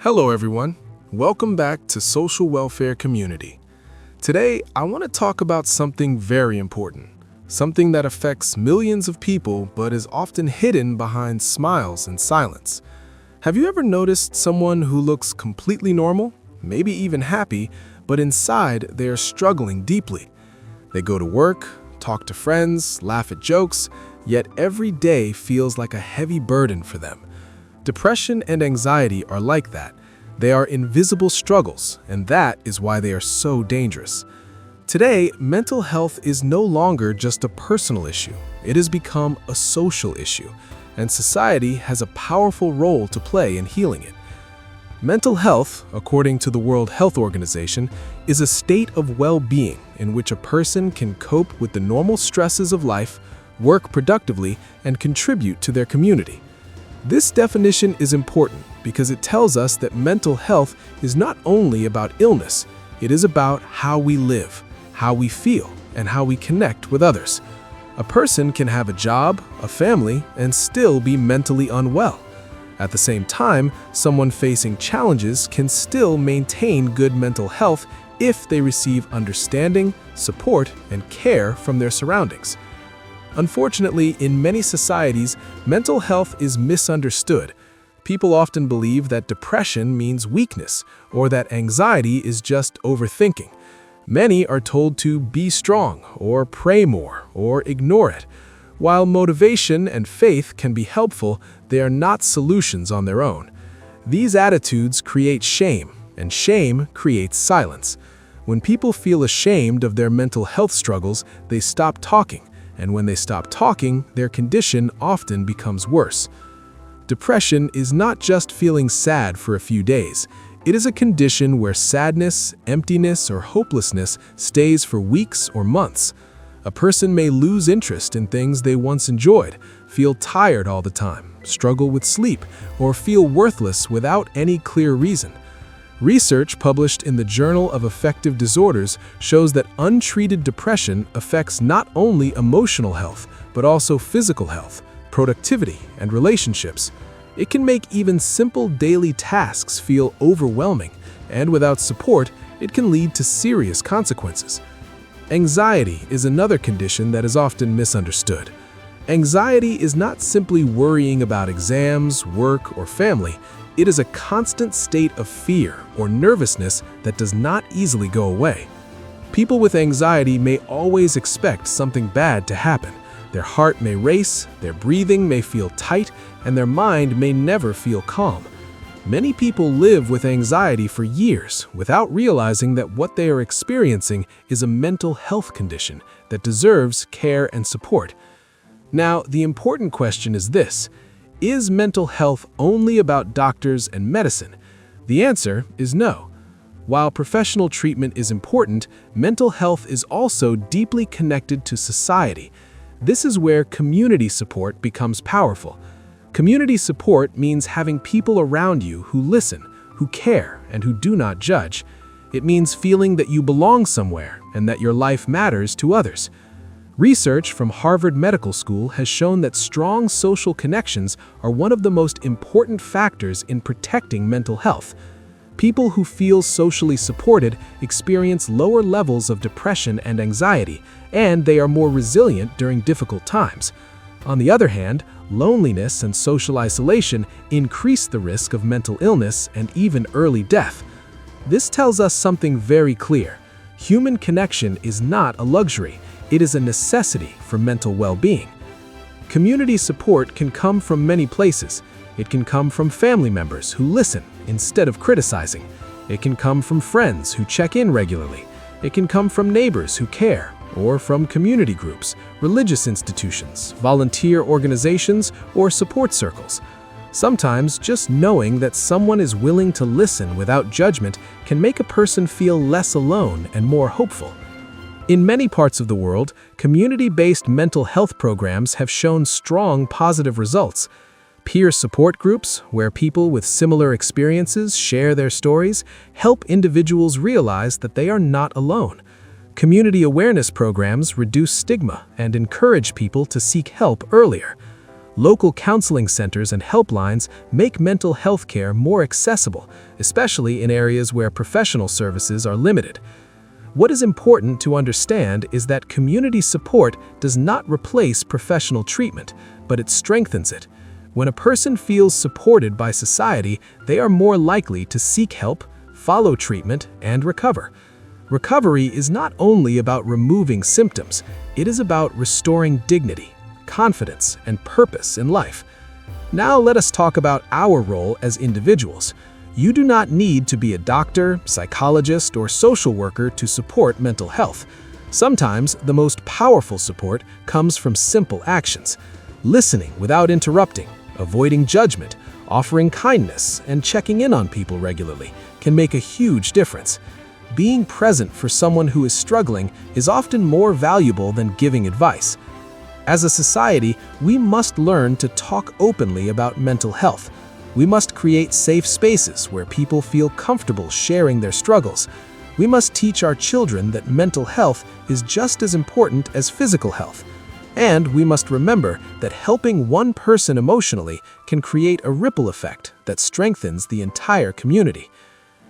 Hello everyone, welcome back to Social Welfare Community. Today, I want to talk about something very important, something that affects millions of people but is often hidden behind smiles and silence. Have you ever noticed someone who looks completely normal, maybe even happy, but inside they are struggling deeply? They go to work, talk to friends, laugh at jokes, yet every day feels like a heavy burden for them. Depression and anxiety are like that. They are invisible struggles, and that is why they are so dangerous. Today, mental health is no longer just a personal issue. It has become a social issue, and society has a powerful role to play in healing it. Mental health, according to the World Health Organization, is a state of well-being in which a person can cope with the normal stresses of life, work productively, and contribute to their community. This definition is important because it tells us that mental health is not only about illness, it is about how we live, how we feel, and how we connect with others. A person can have a job, a family, and still be mentally unwell. At the same time, someone facing challenges can still maintain good mental health if they receive understanding, support, and care from their surroundings. Unfortunately, in many societies, mental health is misunderstood. People often believe that depression means weakness or that anxiety is just overthinking. Many are told to be strong or pray more or ignore it. While motivation and faith can be helpful, they are not solutions on their own. These attitudes create shame, and shame creates silence. When people feel ashamed of their mental health struggles, they stop talking. And when they stop talking, their condition often becomes worse. Depression is not just feeling sad for a few days. It is a condition where sadness, emptiness, or hopelessness stays for weeks or months. A person may lose interest in things they once enjoyed, feel tired all the time, struggle with sleep, or feel worthless without any clear reason. Research published in the Journal of Affective Disorders shows that untreated depression affects not only emotional health, but also physical health, productivity, and relationships. It can make even simple daily tasks feel overwhelming, and without support, it can lead to serious consequences. Anxiety is another condition that is often misunderstood. Anxiety is not simply worrying about exams, work, or family. It is a constant state of fear or nervousness that does not easily go away. People with anxiety may always expect something bad to happen. Their heart may race, their breathing may feel tight, and their mind may never feel calm. Many people live with anxiety for years without realizing that what they are experiencing is a mental health condition that deserves care and support. Now, the important question is this: is mental health only about doctors and medicine? The answer is no. While professional treatment is important, mental health is also deeply connected to society. This is where community support becomes powerful. Community support means having people around you who listen, who care, and who do not judge. It means feeling that you belong somewhere and that your life matters to others. Research from Harvard Medical School has shown that strong social connections are one of the most important factors in protecting mental health. People who feel socially supported experience lower levels of depression and anxiety, and they are more resilient during difficult times. On the other hand, loneliness and social isolation increase the risk of mental illness and even early death. This tells us something very clear. Human connection is not a luxury. It is a necessity for mental well-being. Community support can come from many places. It can come from family members who listen instead of criticizing. It can come from friends who check in regularly. It can come from neighbors who care, or from community groups, religious institutions, volunteer organizations, or support circles. Sometimes just knowing that someone is willing to listen without judgment can make a person feel less alone and more hopeful. In many parts of the world, community-based mental health programs have shown strong positive results. Peer support groups, where people with similar experiences share their stories, help individuals realize that they are not alone. Community awareness programs reduce stigma and encourage people to seek help earlier. Local counseling centers and helplines make mental health care more accessible, especially in areas where professional services are limited. What is important to understand is that community support does not replace professional treatment, but it strengthens it. When a person feels supported by society, they are more likely to seek help, follow treatment, and recover. Recovery is not only about removing symptoms, it is about restoring dignity, confidence, and purpose in life. Now let us talk about our role as individuals. You do not need to be a doctor, psychologist, or social worker to support mental health. Sometimes the most powerful support comes from simple actions. Listening without interrupting, avoiding judgment, offering kindness, and checking in on people regularly can make a huge difference. Being present for someone who is struggling is often more valuable than giving advice. As a society, we must learn to talk openly about mental health. We must create safe spaces where people feel comfortable sharing their struggles. We must teach our children that mental health is just as important as physical health. And we must remember that helping one person emotionally can create a ripple effect that strengthens the entire community.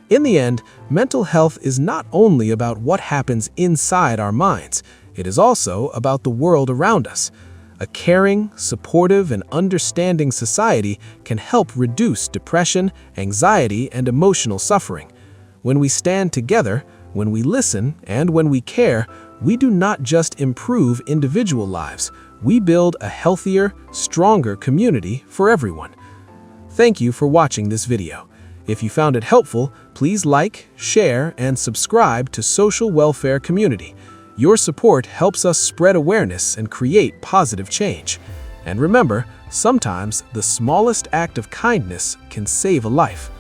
In the end, mental health is not only about what happens inside our minds, it is also about the world around us. A caring, supportive, and understanding society can help reduce depression, anxiety, and emotional suffering. When we stand together, when we listen, and when we care, we do not just improve individual lives, we build a healthier, stronger community for everyone. Thank you for watching this video. If you found it helpful, please like, share, and subscribe to Social Welfare Community. Your support helps us spread awareness and create positive change. And remember, sometimes the smallest act of kindness can save a life.